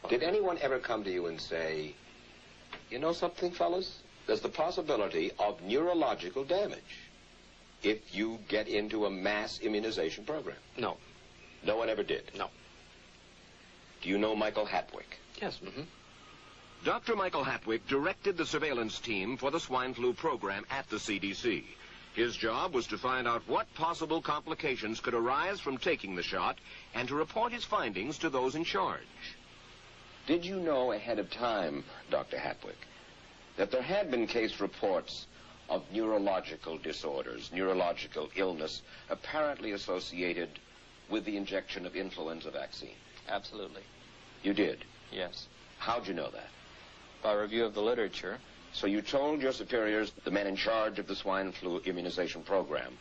Did anyone ever come to you and say, you know something, fellas? There's the possibility of neurological damage if you get into a mass immunization program? No. No one ever did? No. Do you know Michael Hatwick? Yes. Dr. Michael Hatwick directed the surveillance team for the swine flu program at the CDC. His job was to find out what possible complications could arise from taking the shot and to report his findings to those in charge. Did you know ahead of time, Dr. Hatwick, that there had been case reports of neurological disorders, neurological illness, apparently associated with the injection of influenza vaccine? Absolutely. You did? Yes. How'd you know that? By review of the literature. So you told your superiors, the men in charge of the swine flu immunization program,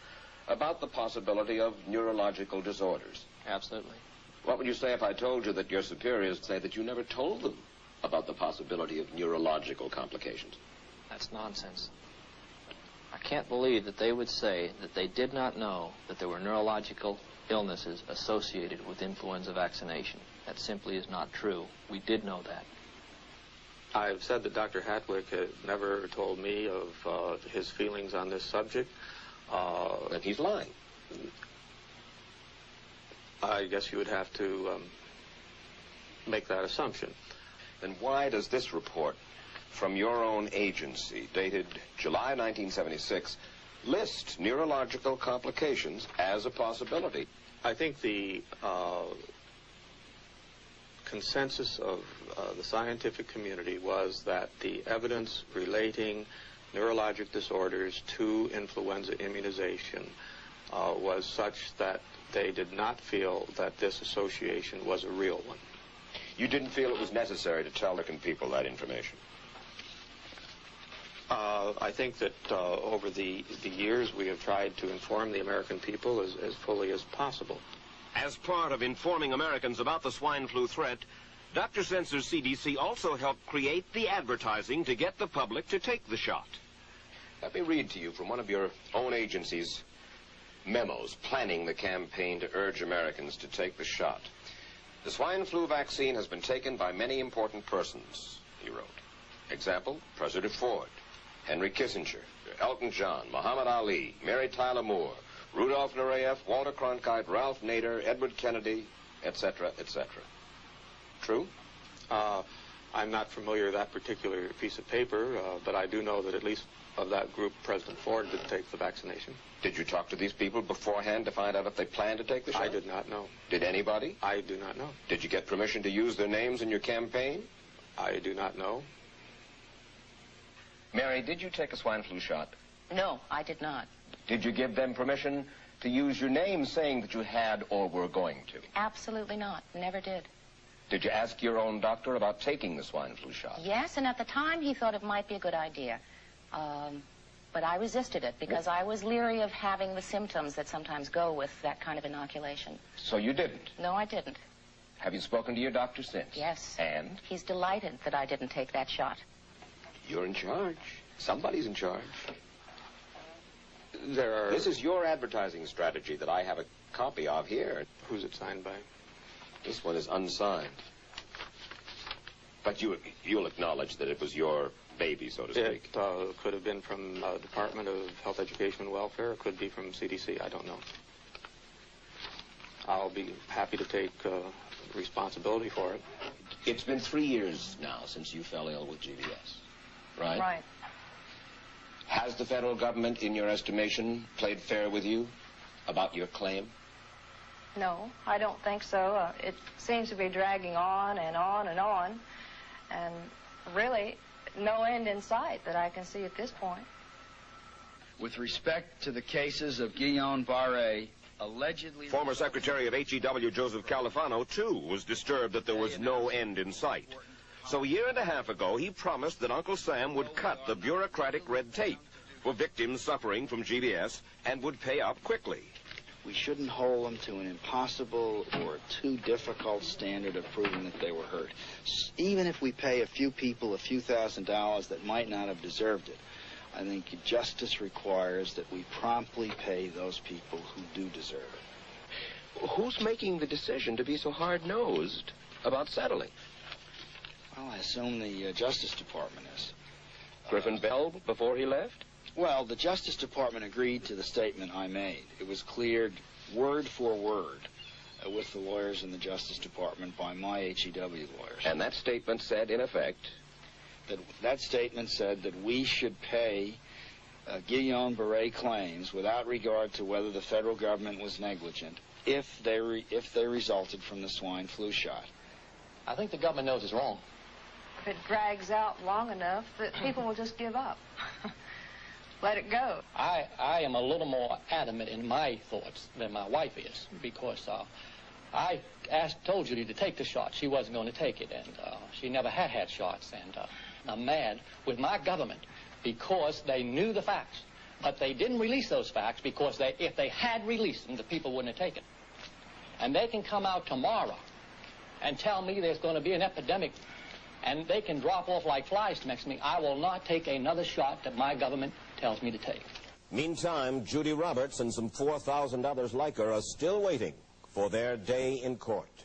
about the possibility of neurological disorders? Absolutely. What would you say if I told you that your superiors say that you never told them about the possibility of neurological complications? That's nonsense. I can't believe that they would say that they did not know that there were neurological illnesses associated with influenza vaccination. That simply is not true. We did know that. I've said that Dr. Hatwick had never told me of his feelings on this subject. And he's lying. I guess you would have to make that assumption. Then why does this report from your own agency, dated July 1976, list neurological complications as a possibility? I think the consensus of the scientific community was that the evidence relating neurologic disorders to influenza immunization was such that they did not feel that this association was a real one. You didn't feel it was necessary to tell the people that information? I think that over the years we have tried to inform the American people as fully as possible. As part of informing Americans about the swine flu threat, Dr. Sensor's CDC also helped create the advertising to get the public to take the shot. Let me read to you from one of your own agency's memos planning the campaign to urge Americans to take the shot. The swine flu vaccine has been taken by many important persons, he wrote. Example, President Ford, Henry Kissinger, Elton John, Muhammad Ali, Mary Tyler Moore, Rudolph Nureyev, Walter Cronkite, Ralph Nader, Edward Kennedy, etc., etc. True? I'm not familiar with that particular piece of paper, but I do know that at least of that group, President Ford did take the vaccination. Did you talk to these people beforehand to find out if they planned to take the shot? I did not know. Did anybody? I do not know. Did you get permission to use their names in your campaign? I do not know. Mary, did you take a swine flu shot? No, I did not. Did you give them permission to use your name saying that you had or were going to? Absolutely not. Never did. Did you ask your own doctor about taking the swine flu shot? Yes, and at the time he thought it might be a good idea. But I resisted it because I was leery of having the symptoms that sometimes go with that kind of inoculation. So you didn't? No, I didn't. Have you spoken to your doctor since? Yes. And? He's delighted that I didn't take that shot. You're in charge. Somebody's in charge. This is your advertising strategy that I have a copy of here. Who's it signed by? This one is unsigned. But you'll acknowledge that it was your baby, so to speak. It could have been from the Department of Health, Education, and Welfare. It could be from CDC. I don't know. I'll be happy to take responsibility for it. It's been 3 years now since you fell ill with GBS, right? Right. Has the federal government, in your estimation, played fair with you about your claim? No, I don't think so. It seems to be dragging on and on and on, and really no end in sight that I can see at this point. With respect to the cases of Guillain-Barré, allegedly... Former Secretary of HEW Joseph Califano, too, was disturbed that there was no end in sight. So a year and a half ago, he promised that Uncle Sam would cut the bureaucratic red tape for victims suffering from GBS and would pay up quickly. We shouldn't hold them to an impossible or too difficult standard of proving that they were hurt. Even if we pay a few people a few $1,000s that might not have deserved it, I think justice requires that we promptly pay those people who do deserve it. Who's making the decision to be so hard-nosed about settling? Well, I assume the Justice Department is. Griffin Bell before he left? Well, the Justice Department agreed to the statement I made. It was cleared word for word with the lawyers in the Justice Department by my HEW lawyers. And that statement said, in effect? That statement said that we should pay Guillain-Barré claims without regard to whether the federal government was negligent if they resulted from the swine flu shot. I think the government knows it's wrong. If it drags out long enough, that people will just give up. Let it go. I am a little more adamant in my thoughts than my wife is, because I told Judy to take the shot. She wasn't going to take it, and she never had shots. And I'm mad with my government because they knew the facts, but they didn't release those facts because if they had released them, the people wouldn't have taken. And they can come out tomorrow and tell me there's going to be an epidemic, and they can drop off like flies next to me. I will not take another shot that my government tells me to take. Meantime, Judy Roberts and some 4,000 others like her are still waiting for their day in court.